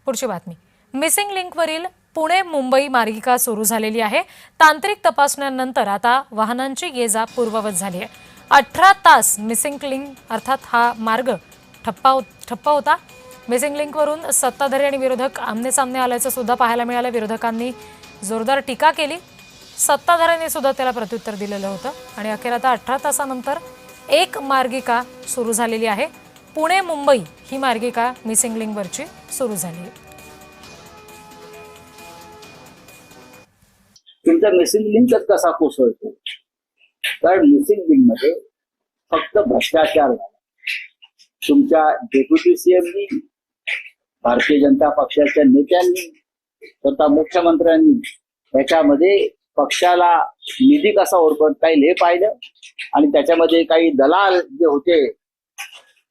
पुढची बातमी. मिसिंग लिंकवरील पुणे मुंबई मार्गिका सुरू झालेली आहे. तांत्रिक तपासण्यांनंतर आता वाहनांची ये-जा पूर्ववत झाली आहे. 18 तास मिसिंग लिंक अर्थात हा मार्ग ठप्प होता. मिसिंग लिंकवरून सत्ताधारी आणि विरोधक आमने-सामने आल्याचं सुद्धा पाहायला मिळालं. विरोधकांनी जोरदार टीका केली, सत्ताधाऱ्यांनी सुद्धा त्याला प्रत्युत्तर दिलेलं होतं आणि अखेर आता 18 तासानंतर एक मार्गिका सुरू झालेली आहे. पुणे मुंबई ही मार्गिका मिसिंग लिंकवरची सुरू झाली आहे. तुमचा मिसिंग लिंकच कसा कोसळतो? कारण मिसिंग लिंक मध्ये फक्त भ्रष्टाचार झाला. तुमच्या डेप्युटी सीएमनी, भारतीय जनता पक्षाच्या नेत्यांनी, स्वतः मुख्यमंत्र्यांनी याच्यामध्ये पक्षाला निधी कसा ओरबडता येईल हे पाहिलं आणि त्याच्यामध्ये काही दलाल जे होते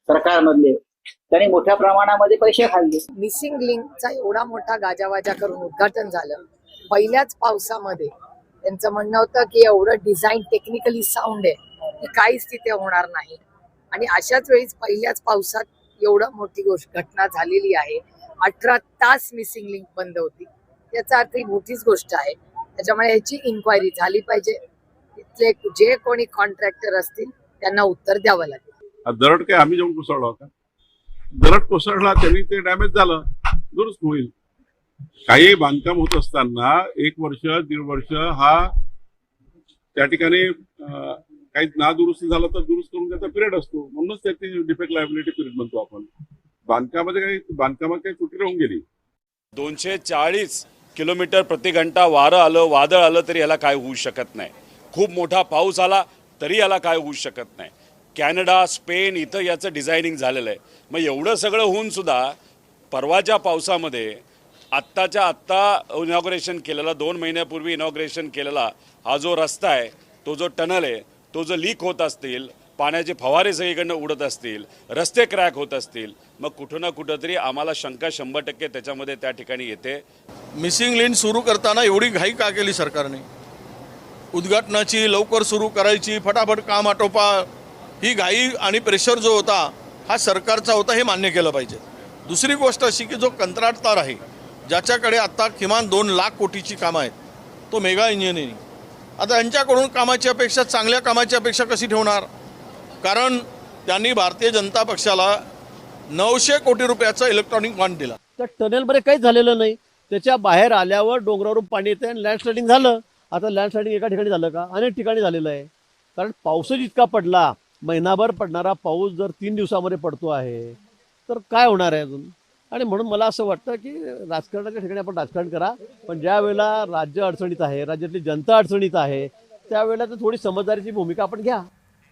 सरकारमधले त्यांनी मोठ्या प्रमाणामध्ये पैसे खाल्ले. मिसिंग लिंकचा एवढा मोठा गाजावाजा करून उद्घाटन झालं पहिल्याच पावसामध्ये. त्यांचं म्हणणं होतं की एवढं डिझाईन टेक्निकली साऊंड आहे की काहीच तिथे होणार नाही आणि अशाच वेळीच पहिल्याच पावसात एवढं मोठी घटना झालेली आहे. 18 तास मिसिंग लिंक बंद होती. याचा अर्थ ही मोठीच गोष्ट आहे. त्याच्यामुळे याची इन्क्वायरी झाली पाहिजे. इथले जे कोणी कॉन्ट्रॅक्टर असतील त्यांना उत्तर द्यावं लागेल. दरड काय आम्ही जाऊन कोसळला होता? दरड कोसळला तरी ते डॅमेज झालं, दुरुस्त होईल. काही बांधकाम होत असताना 1 वर्ष 1.5 वर्ष हा त्या ठिकाणी काही नादुरुस्ती झालं तर दुरुस्त करून त्याचा पिरियड असतो. म्हणूनच त्याची डिफेक्ट लायबिलिटी पिरियड म्हणतो आपण. बांधकामात काही त्रुटी राहून गेली. 240 किलोमीटर प्रति घंटा वारं आलं, वादळ आलं तरी याला काय होऊ शकत नाही. खूप मोठा पाऊस आला तरी याला काय होऊ शकत नाही. कॅनडा, स्पेन इथं याचं डिझायनिंग झालेलं आहे. मग एवढं सगळं होऊन सुद्धा परवाच्या पावसामध्ये आत्ताच्या आत्ता इनॉग्रेशन केलेला 2 महिन्यापूर्वी इनॉग्रेशन केलेला हा जो रस्ता आहे, तो जो टनल आहे, तो जो लीक होत असतील, पाण्याचे फवारे सगळीकडनं उडत असतील, रस्ते क्रॅक होत असतील, मग कुठं ना कुठंतरी आम्हाला शंका 100% त्याच्यामध्ये त्या ठिकाणी येते. मिसिंग लिंक सुरू करताना एवढी घाई का केली सरकारने? उद्घाटनाची लवकर सुरू करायची, फटाफट काम आटोपा, ही घाई आणि प्रेशर जो होता हा सरकारचा होता हे मान्य केलं पाहिजे. दुसरी गोष्ट अशी की जो कंत्राटदार आहे ज्याच्याकडे आता किमान 2 लाख कोटीची कामं आहेत, तो मेगा इंजिनिअरिंग, आता यांच्याकडून कामाची अपेक्षा, चांगल्या कामाची अपेक्षा कशी ठेवणार? कारण त्यांनी भारतीय जनता पक्षाला 900 कोटी रुपयाचा इलेक्ट्रॉनिक बॉन्ड दिला. त्या टनेलमध्ये काहीच झालेलं नाही. त्याच्या बाहेर आल्यावर डोंगरावरून पाणी येते आणि लँडस्लायडिंग झालं. आता लँडस्लायडिंग एका ठिकाणी झालं का? अनेक ठिकाणी झालेलं आहे. कारण पाऊसच इतका पडला, महिनाभर पडणारा पाऊस जर 3 दिवसामध्ये पडतो आहे तर काय होणार आहे अजून? आणि म्हणून मला असं वाटतं की राजकारणाच्या ठिकाणी आपण राजकारण करा, पण ज्या वेळेला राज्य अडचणीत आहे, राज्यातली जनता अडचणीत आहे, त्यावेळेला तर थोडी समजदारीची भूमिका आपण घ्या.